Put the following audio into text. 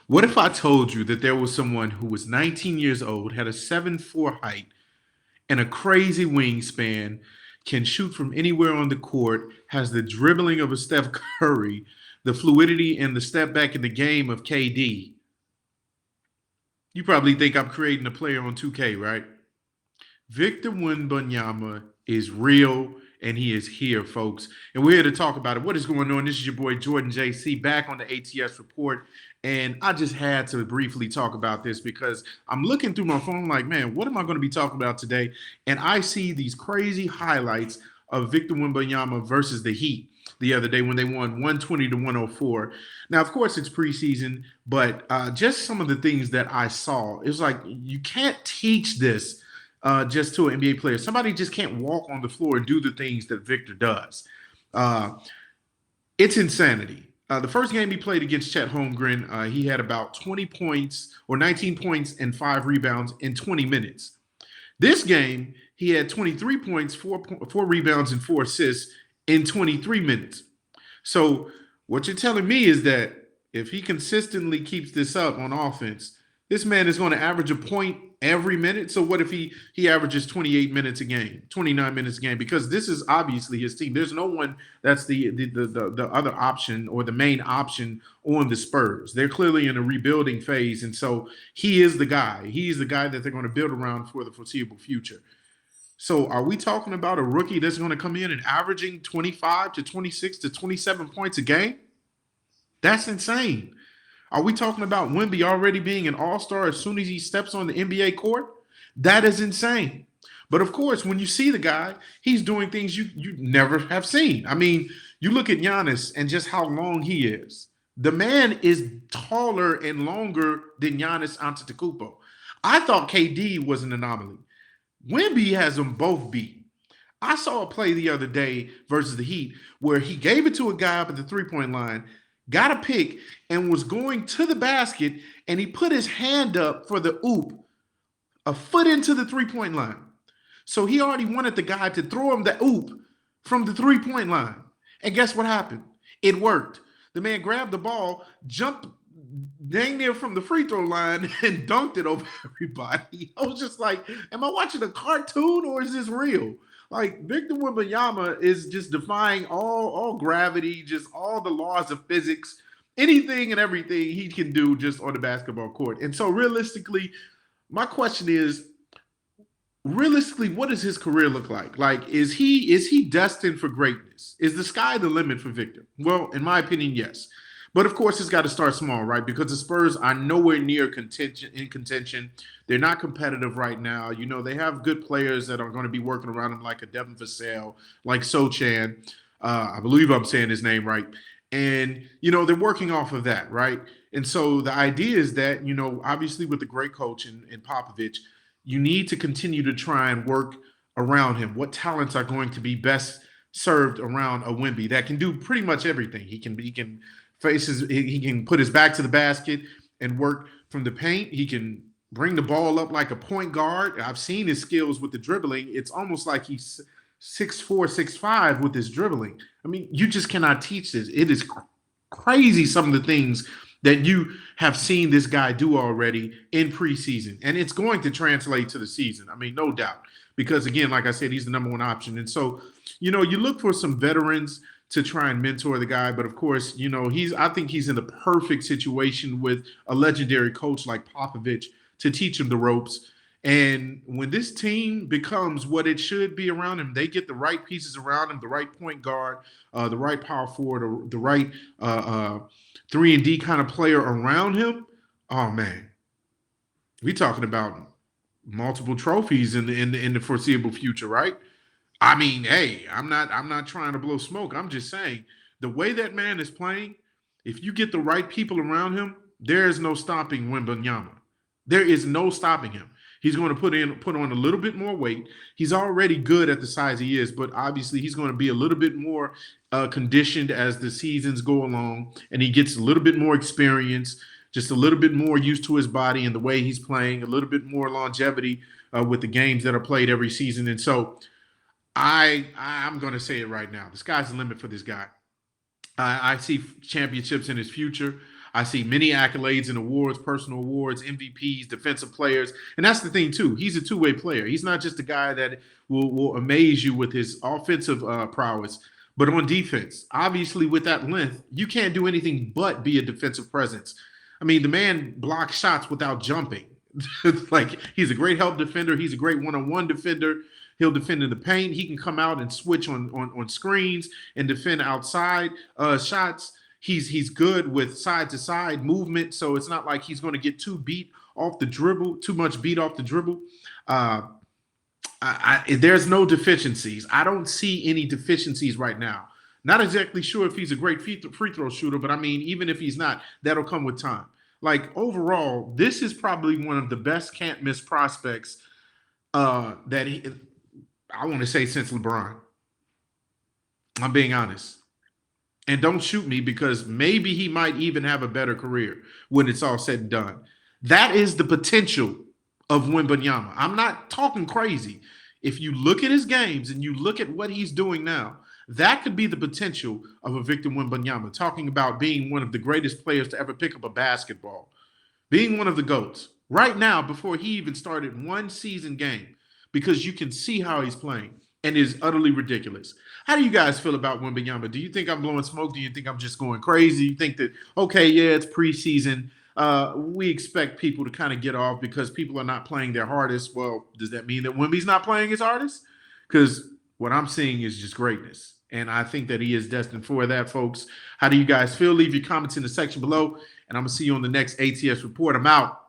What if I told you that there was someone who was 19 years old, had a 7'4" height, and a crazy wingspan, can shoot from anywhere on the court, has the dribbling of a Steph Curry, the fluidity and the step back in the game of KD? You probably think I'm creating a player on 2K, right? Victor Wembanyama is real and he is here, folks. And we're here to talk about it. What is going on? This is your boy Jordan JC back on the ATS Report. And I just had to briefly talk about this because I'm looking through my phone like, man, what am I going to be talking about today? And I see these crazy highlights of Victor Wembanyama versus the Heat the other day when they won 120 to 104. Now, of course, it's preseason, but just some of the things that I saw, it was like you can't teach this just to an NBA player. Somebody just can't walk on the floor and do the things that Victor does. Uh, it's insanity. The first game he played against Chet Holmgren, he had about 20 points or 19 points and 5 rebounds in 20 minutes. This game, he had 23 points, four rebounds, and 4 assists in 23 minutes. So what you're telling me is that if he consistently keeps this up on offense, this man is going to average a point every minute. So what if he averages 28 minutes a game, 29 minutes a game? Because this is obviously his team. There's no one that's the other option or the main option on the Spurs. They're clearly in a rebuilding phase, and so he is the guy. He's the guy that they're going to build around for the foreseeable future. So are we talking about a rookie that's going to come in and averaging 25 to 26 to 27 points a game? That's insane. Are we talking about Wemby already being an all-star as soon as he steps on the NBA court? That is insane. But of course, when you see the guy, he's doing things you never have seen. I mean, you look at Giannis and just how long he is. The man is taller and longer than Giannis Antetokounmpo. I thought KD was an anomaly. Wemby has them both beat. I saw a play the other day versus the Heat where he gave it to a guy up at the three-point line, got a pick, and was going to the basket, and he put his hand up for the oop a foot into the three-point line. So he already wanted the guy to throw him the oop from the three-point line. And guess what happened? It worked. The man grabbed the ball, jumped dang near from the free throw line and dunked it over everybody. I was just like, am I watching a cartoon or is this real? Like Victor Wembanyama is just defying all gravity, just all the laws of physics, anything and everything he can do just on the basketball court. And so realistically, my question is, realistically, what does his career look like? Like, is he destined for greatness? Is the sky the limit for Victor? Well, in my opinion, yes. But of course, it's got to start small, right? Because the Spurs are nowhere near contention. They're not competitive right now. You know, they have good players that are going to be working around them, like a Devin Vassell, like Sochan. I believe I'm saying his name right. And, you know, they're working off of that, right? And so the idea is that, you know, obviously with the great coach in Popovich, you need to continue to try and work around him. What talents are going to be best served around a Wemby that can do pretty much everything? He can faces. He can put his back to the basket and work from the paint. He can bring the ball up like a point guard. I've seen his skills with the dribbling. It's almost like he's 6'4", 6'5" with his dribbling. I mean, you just cannot teach this. It is crazy some of the things that you have seen this guy do already in preseason. And it's going to translate to the season. I mean, no doubt. Because again, like I said, he's the number one option. And so, you know, you look for some veterans to try and mentor the guy. But of course, you know, I think he's in the perfect situation with a legendary coach like Popovich to teach him the ropes. And when this team becomes what it should be around him, they get the right pieces around him, the right point guard, the right power forward, or the right 3-and-D kind of player around him. Oh man, we talking about multiple trophies in the foreseeable future, right? I mean, hey, I'm not trying to blow smoke. I'm just saying the way that man is playing, if you get the right people around him, there is no stopping Wembanyama. There is no stopping him. He's going to put on a little bit more weight. He's already good at the size he is, but obviously he's going to be a little bit more conditioned as the seasons go along, and he gets a little bit more experience, just a little bit more used to his body and the way he's playing, a little bit more longevity with the games that are played every season. And so I'm going to say it right now. The sky's the limit for this guy. I see championships in his future. I see many accolades and awards, personal awards, MVPs, defensive players. And that's the thing, too. He's a two-way player. He's not just a guy that will amaze you with his offensive prowess, but on defense. Obviously, with that length, you can't do anything but be a defensive presence. I mean, the man blocks shots without jumping. Like, he's a great help defender. He's a great one-on-one defender. He'll defend in the paint. He can come out and switch on screens and defend outside shots. He's good with side to side movement, so it's not like he's going to get too much beat off the dribble. There's no deficiencies. I don't see any deficiencies right now. Not exactly sure if he's a great free throw shooter, but I mean, even if he's not, that'll come with time. Like, overall, this is probably one of the best can't miss prospects I want to say since LeBron. I'm being honest. And don't shoot me, because maybe he might even have a better career when it's all said and done. That is the potential of Wembanyama. I'm not talking crazy. If you look at his games and you look at what he's doing now, that could be the potential of a Victor Wembanyama, talking about being one of the greatest players to ever pick up a basketball, being one of the GOATs right now before he even started one season game, because you can see how he's playing and is utterly ridiculous. How do you guys feel about Wembanyama? Do you think I'm blowing smoke? Do you think I'm just going crazy? You think that, okay, yeah, it's preseason. We expect people to kind of get off because people are not playing their hardest. Well, does that mean that Wemby's not playing his hardest? Because what I'm seeing is just greatness. And I think that he is destined for that, folks. How do you guys feel? Leave your comments in the section below. And I'm going to see you on the next ATS Report. I'm out.